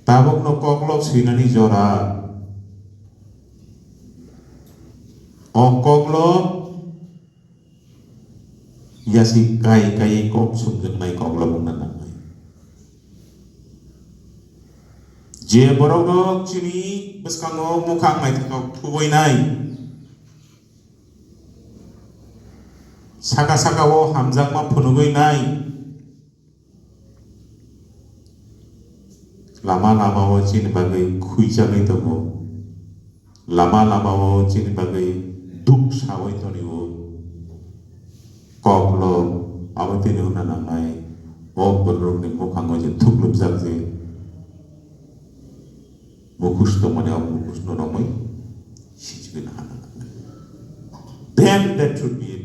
tabok no koklok sinani jora o koklok yasi kai kai kok sumjung nai koklok nana je borok dok chini beskango mukhang nai thok thuboi nai saka saka o hamjak ma phunugoi nai lama lama o chini bagai khuijagoi tongo lama lama o chini bagai duk sawoi tonigo koklo abotini unana nai o borok ni mukhango je thuklupjak je mukhus to mane mukhus no romoi sichigin hana then that should be a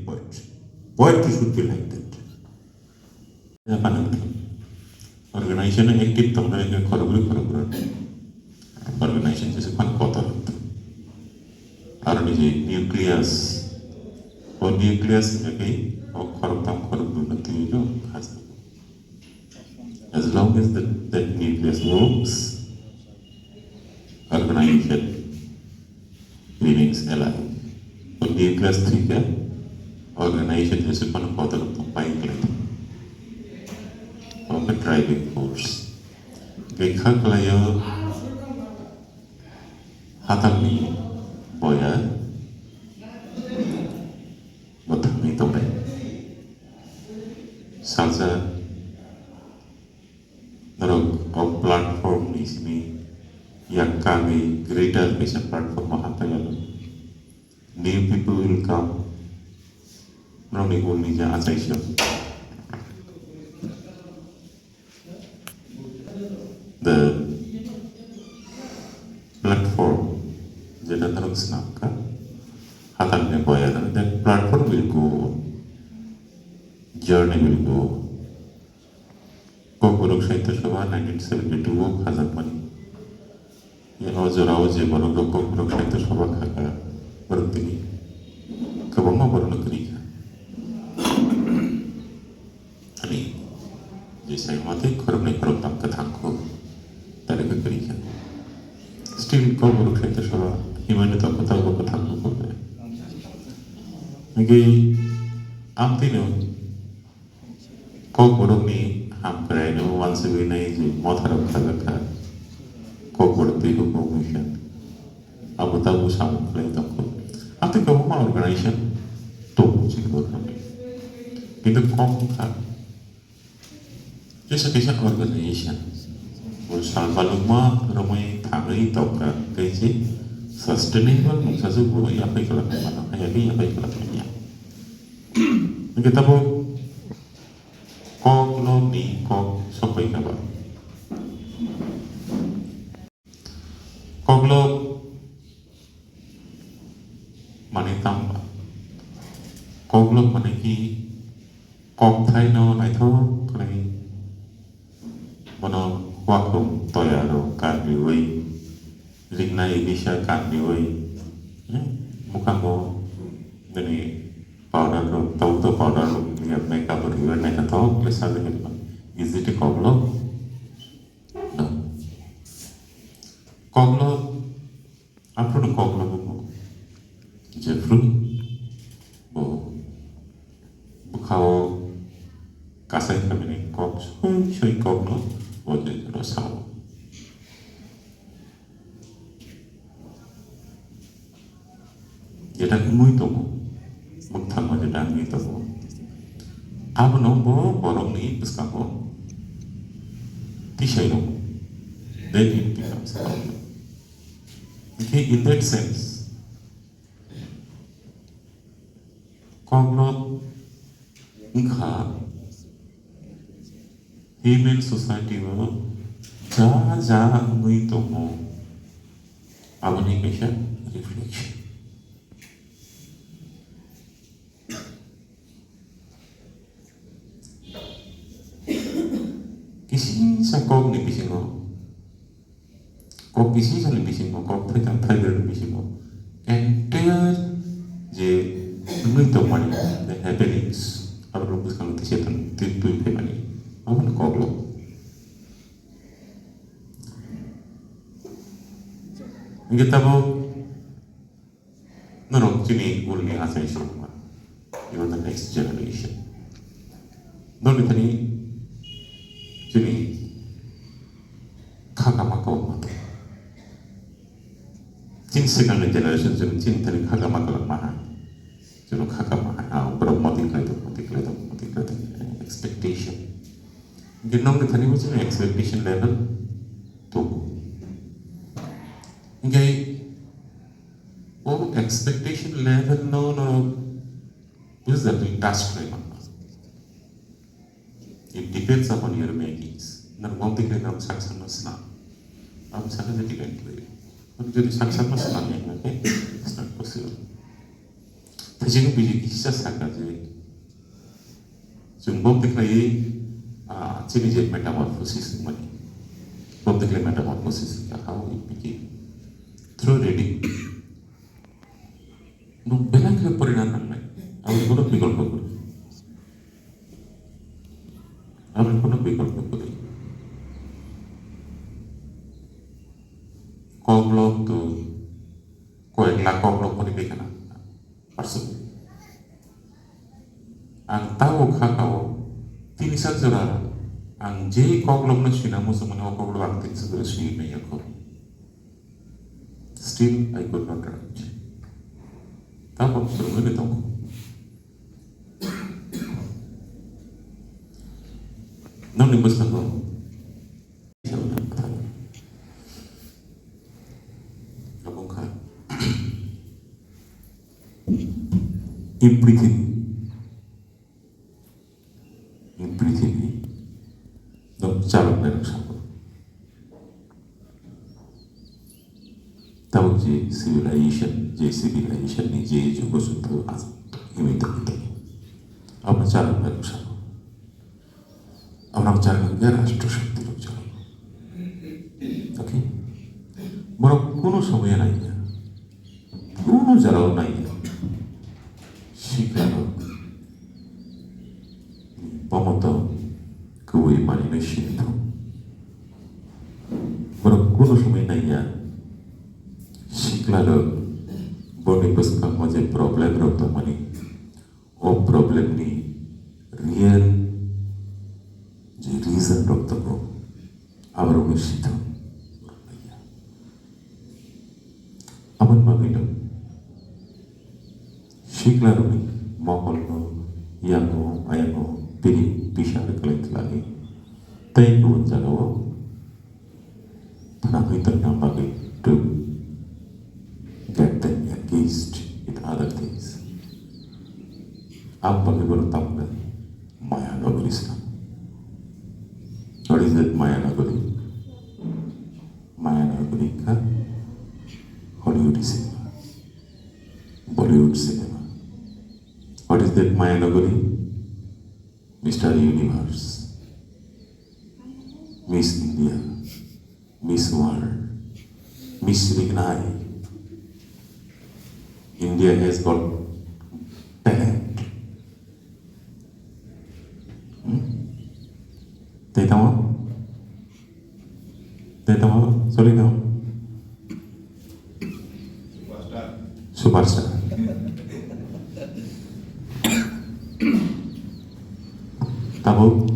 poetry should be like that organization active tongna ke khorogri organization jese khan kota aron je nucleus o nucleus ke o khorogri na tiyo khas as long as that nucleus works organization remains alive o nucleus 3 ka organization jese khan kota pai kelai of the driving force. Gekha kalayo Takni boya Takni tobe salsa narok of platform ismi yang kami greater bisa platform mahatayalo new people will come narok ni ja achaisyo the platform jeta tarok snapka hatanne boyana that platform will go journey will go Kwcharna Sahitya Sabha 1972 khazak mani ye ojorao je borok Kwcharna Sahitya Sabha khaka borok tini kabangma borok kri ani je sai mate khorobne khorob tam ka thangko তারেকে করিয়া still Kwcharna Sahitya Sabha হিমানে তো কথা থাকবো করবে নাকি আমতিনো Kwcharna ni hamkrai no once we nai je motharok khagaka Kwcharna tiho commission abu tabu samu play toko amti ko ma organization to chikdo kami কিন্তু কম khag just a organization Salvaluma Romai Thangwui Toka Kaiji Sustainable Mungsasu Guru Yapai Kalakana Hayabi Yapai Kalakanya Kita po Kok lo ni kok sopai kaba Kok lo Mani tamba Kok lo mani ki Kok thai no nai tho Kalai Mono Wakum toyaro kandiwei ringna ibisha kandiwei mukango gani powder ro tauto powder ro ya makeup ro ya na to klesa de is it a koglo no koglo apro koglo bo jefru bo bukhao kasai kamini kog shoi koglo Oye, lo sabe. Jadi muy tomo, mukthang aja dan gitu. Abu nombo borong ni peskago, tisai nombo, then it becomes a problem. Okay, in that sense, Kwcharna ngha human society wo ja ngui tomo abani kaisa reflection kisi sa kog ni bisingo kog kisi sa ni bisingo kog thai ni bisingo entire je ngui tomani the happenings abro buskang tisetan 3 family Aman Kwcharna Kita mau norok cini ulni asai semua. Even the next generation. Doni tani cini kaka makau matu. Cin second generation cin tani kaka makau maha. Cino kaka maha. Berapa mati kelihatan expectation. Ginong ni tani macam expectation level tu. Ingai expectation level no is that we task frame. It depends upon your makings. Now one thing that I'm successful now. I'm successful again. But if successful now, okay, it's not possible. Tapi jika kita Saka je, jumbo teknai ciri je metamorphosis money. Jumbo teknai metamorphosis how it became through reading. No, bela kira perinangan mai. Awak kono pikul pikul. Awak kono pikul pikul. Koglok tu, kau elak koglok pun diberikan. Persen. Ang tahu kakao, tinisan saudara. Ang je koglok na sih namu semua koglok ang tinisan saudara sih me aku. Still, I could not write. Tahu sebelum itu tahu. Non nimbus tahu. Abang kan. In পৃথিবী চালকদের সাগর তাও যে civilisation যে যুগসূত্র হিমিত আমরা চালকদের সাগর আমরা চালকদের রাষ্ট্রশক্তির চালক ওকে বরং কোনো সময় নাই না কোনো জায়গাও নাই না শিকারক Pomoto Kwcharna Ganarationno. Berkuno suminaya Siklaro Boni Peskan Maje problem Rokto Mani. O problem ni real je reason Rokto Ko Avaro Mishito. Aman Mamino Siklaro ni Mokolno Yango Ayango Piri bisa dikelit lagi. Tapi pun jagawa, kenapa itu nampak to get them engaged with other things. Apa yang bertambah Maya Nagari Islam. What is that Maya Nagari? Maya Nagari ka Hollywood cinema, Bollywood cinema. What is that Maya Nagari? Mr. Universe, Miss India, Miss World, Miss Rignai. India has got talent. Tahu? Sorry now. Superstar. Tahu?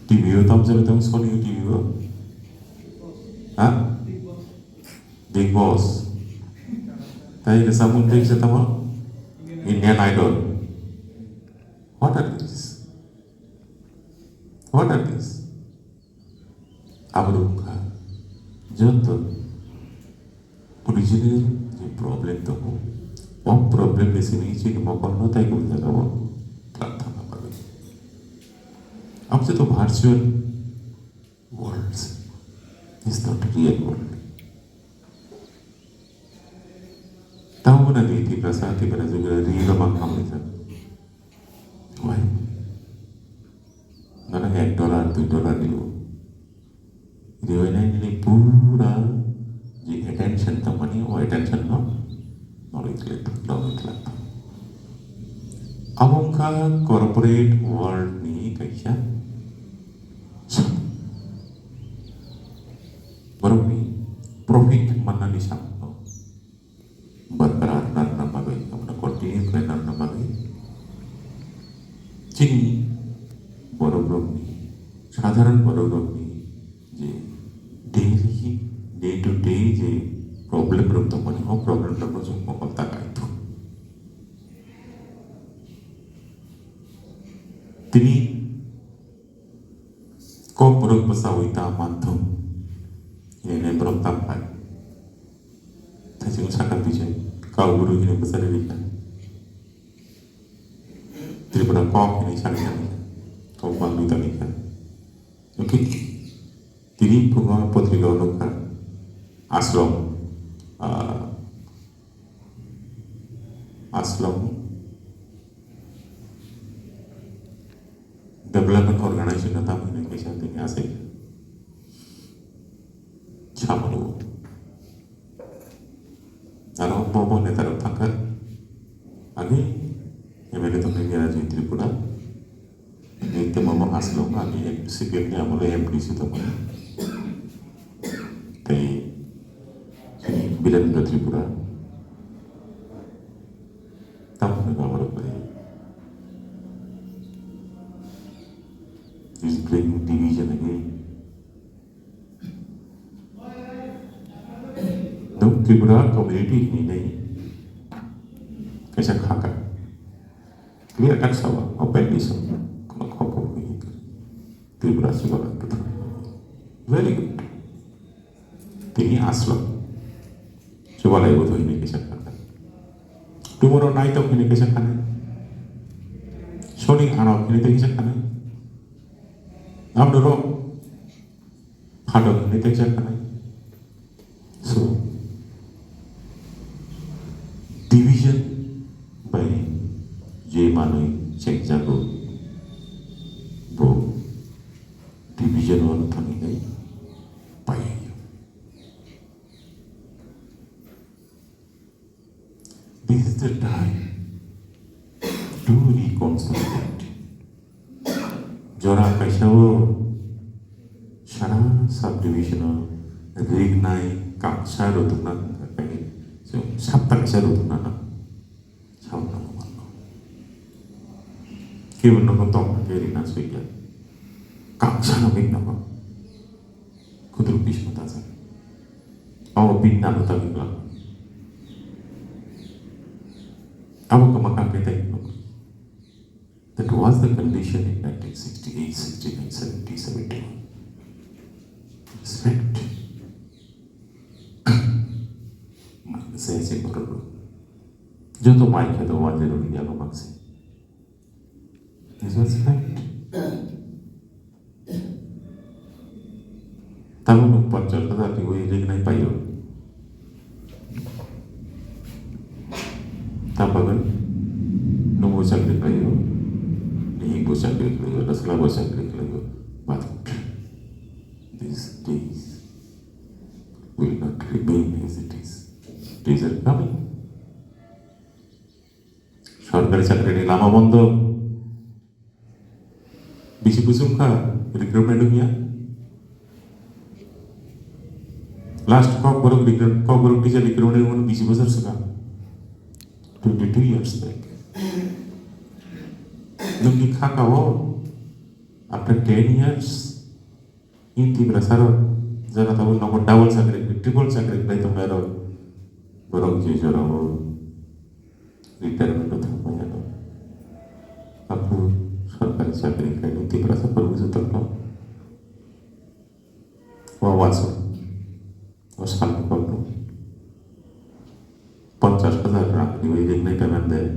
TV tahu tahu Sony TV Hah? Big Boss. Tapi kesamun TV saya tahu Indian Idol. What are these? What are these? Abruka. Jangan original je problem tu. What problem di sini sih mau kono tak ikut jaga अब से तो virtual worlds is not real world. Tahu na di prasati pada juga real bang kami tu. Why? Nara $1, $2 dulu. Ini pura ji attention tamani o attention no knowledge let. Abang ka corporate world ni kaisa Baru ni profit di sampno berperan dan bagai আমরা continue করে রান্না বাগাই যিনি বড় রোগ নিয়ে সাধারণ বড় রোগ নিয়ে যে ডেইলি ডে টু ডে যে প্রবলেম রূপ মানে ও প্রবলেমটা প্রচুর মকল তাকাইতো তিনি kok beruk pesawita mantum ini beruk tampai tajung Saka bijak kau guru ini besar ikan daripada kok ini cari kau bantu talikan oke তিনি পত্রিকা অনুকা আশ্রম Development Organization na tamu ini kisah ini asik Chamanu Aro bobo netarap thangkar Agi Emele to kaya raja Tripura Ite mama aslong agi CPM ni amolo MPC to mana Tay Bilan Tripura Tamu na amolo kaya is bringing division again. No, Tripura community नहीं कैसा खाका clear kan sawa open di sana kalau kau begitu Tripura sekolah betul very good ini aslo coba lagi betul ini कैसा खाका tomorrow night of ini कैसा खाना sorry anak ini कैसा खाना Abdurrah hadang ini terjadi kan? So division by J Manui cek jago, bo division orang thani gay, pai. This is the time to reconcile. Jora kaisao shara subdivisional rignai kaksa rotunan kayak so sabta kaisa rotunan sauna mana kiwon no tong kiri na suiya kaksa no big nama kudur bismata sa aw binna no tagla aw kamakan petai That was the condition in 1968, 69, 70, 71. Respect. Saya sih baru. Jodoh Mike itu wajar orang dia lo maksi. This was fact. Tahu lupa cerita tapi gue ini naik payu. Tapi kan, nunggu sampai payu. Ini bosan klik lagi, ada segala bosan klik lagi. But these days will not remain as it is. Days are coming. সরকারি চাকরি নিয়ে লামা বন্ধ বেশি বুঝুমকা recruitment নিয়ে last cock বড় teacher recruitment মনে 20 বছর সেটা 22 years back Nunggu kakao after 10 years inti berasal jangan tahu nomor double sakit, triple sakit itu baru borong jujur aku retirement itu apa ya? Aku सरकारी चाकरी करें inti berasal perlu terlalu wawasan, wasal perlu 50,000 rak di wajib naik pemen deh.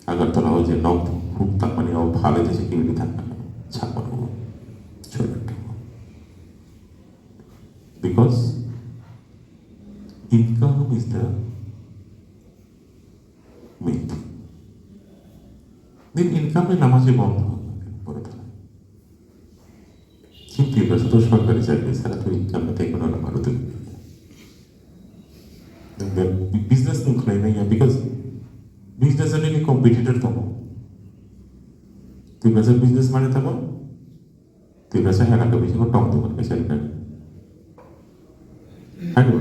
अगर तो लाओ जे नौ hook तक money आओ भाले जैसे कि भी था छाप हो छोड़ दो because income is the myth then income में नमाज़े बंद हो बोले था simply बस तो शॉर्ट कर जाएगा सारा तो income में तेरे को ना मारो तो then business नुकसान नहीं है because Business ini competitor tamo. Tiba saja business mana tamo? Tiba saja hanya bisa kau tong tu kan kesal kan. Aduh,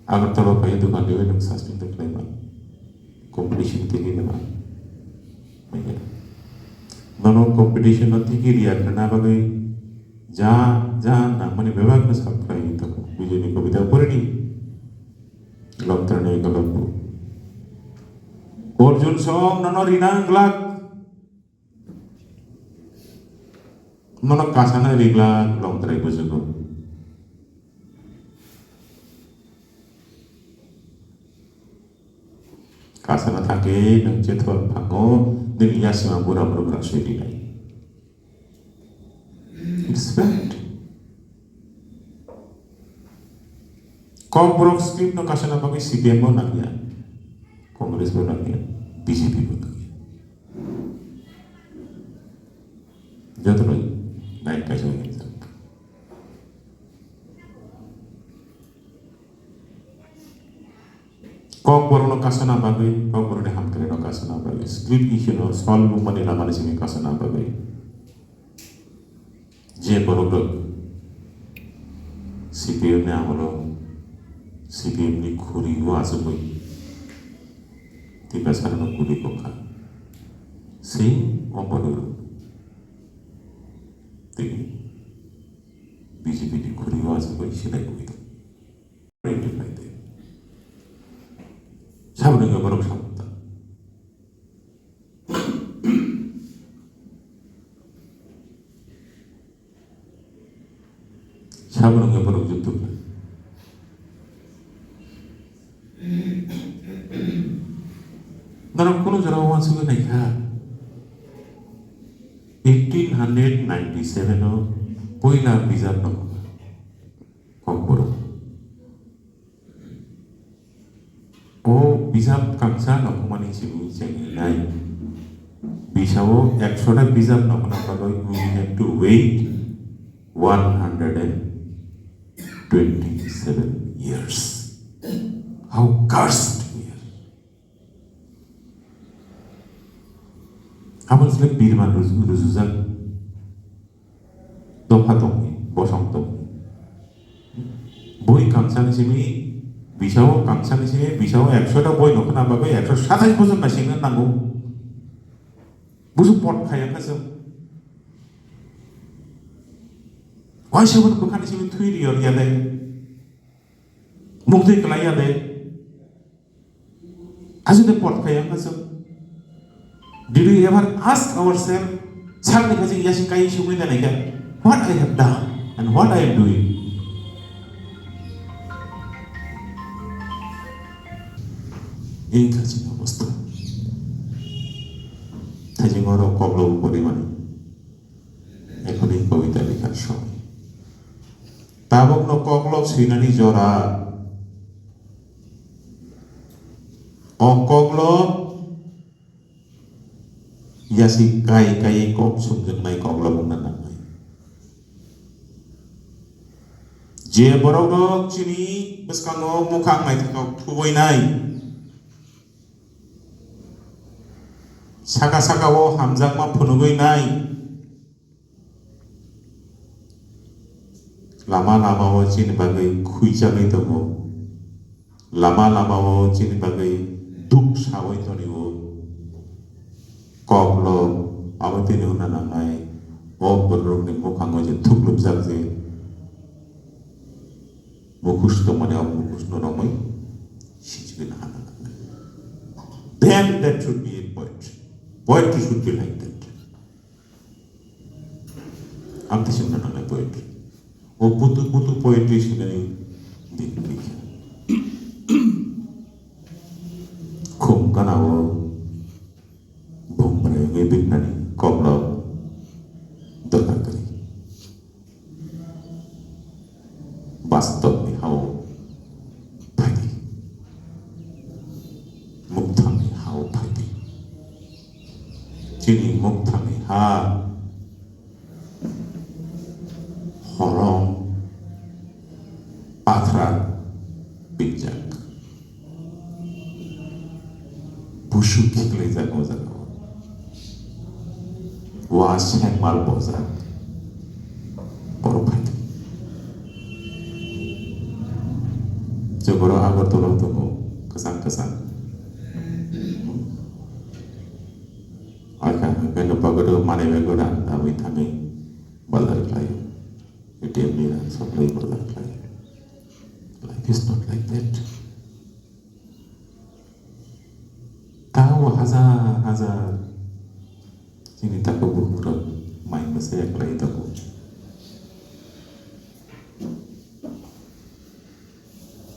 agar tolong pakai itu kan dia yang sustain tu kelima, competition tinggi ni mah, macam, mana competition nanti kiri ya, kenapa bagai, jangan, mana bebas nak sampai itu, bijak ni kau bidak pun ni, lokter ni kalau tu, Orjun song, nano rinang gelak, nano kasana ringlak, lokter itu juga. Kasana থাকে নচে থর ভাঙো দুনিয়া সীমা বুড়া বুড়া সেটি নাই it's fact Congress script ন কাসানা পাকে CPM না গিয়া কংগ্রেস না গিয়া বিজেপি না গিয়া যত নয় নাইট কাজ হয়ে গেছে kok baru nak kasana bagai, kok baru ni ham kena nak kasana bagai. Script isu no soal rumah ni lama sini kasana bagai. Je baru tu CPM ni amalo, CPM ni khuri gua asupoi. Tiba sekarang nak khuri kokha. Si baru tiga BJP ni khuri gua asupoi sila koi tu. Ready baik. 사부는 게 뭐라고 삼았다. 사부는 게 뭐라고 줬다. 나는 그런 사람 완성이 나이가 1897에 보이나 비자노 거꾸로 बिजाब कांसा नखमानि सिबु जेंनाय बिसाव 100टा बिजाब नखना पागै we have to wait 127 years. How cursed we are. Amal selek birman ruzuzak dopatongi bosongtongi boy kangsani simi बिसाव कांसानि से बिसाव 100टा बय नखना बागै 127 बोसोर नासिंनो नांगौ बुसु पट खायाखै जों वाइसोबन बखानि से थुइरि यादे मुक्ति कलाई यादे आजुदे पट खायाखै जों did we ever ask ourselves सारनि खाजि यासि काई सुमै दानायगा what I have done and what I am doing এই কাজের অবস্থা তাজিমর কবল পরিমাণে এখন এই কবিতা লেখার সময় তাবক ন কবল শ্রীনানি জরা অকবল ইয়াসি কাই কাই কব সুমজोंनाय কবল बुंना नांनाय जे बराव चिनि बसकाङो मुखां नायथाव थुबैनाय Saka Saka wo hamzak ma phunugoi nai lama wo chini bagai khuichagai tongo lama wo chini bagai duk sawai tonigo koklo abotini una nangai o borrok ni mukhango je thuklub jakje mukhus to mane mukhus no romoi sichigina hana then that should be a poetry. Poetry should be like that. I'm the same kind of poetry. Oh, putu poetry is very big. Kum kana wo bombray ngai big nani koblo dorkar kari. Bastov ni hao phagi. Muktham ni hao phagi. Chini muktami ha horong patra bijak bushu kikle jago was hengmal bozak boro phai Jogoro agar tolong kesan-kesan. Akan kena pagado mana begoran tapi Thangwui balar play. Itu mira supply balar play. Life is not like that. Tahu hazar ini tak berkurang main masa yang lain tak.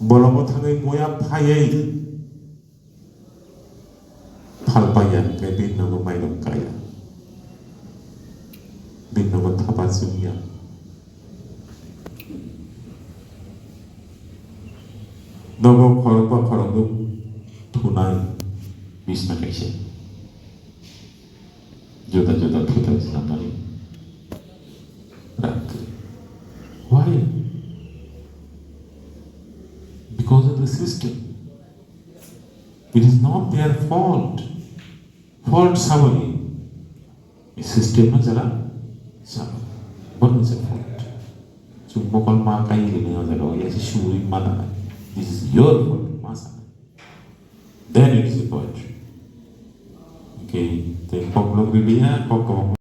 Bolong Thangwui moya payai palpayan ke din nago main kaya din nago tapasumya nago korong tunai bisma kaise joda kita sampai rat. Why? Because of the system. It is not their fault. Fault somebody. The system is a somebody. What is the fault? So mokal makai ini adalah ya suri mana. This is your fault, masa. Then it is a poetry. Okay, then pokok dia pokok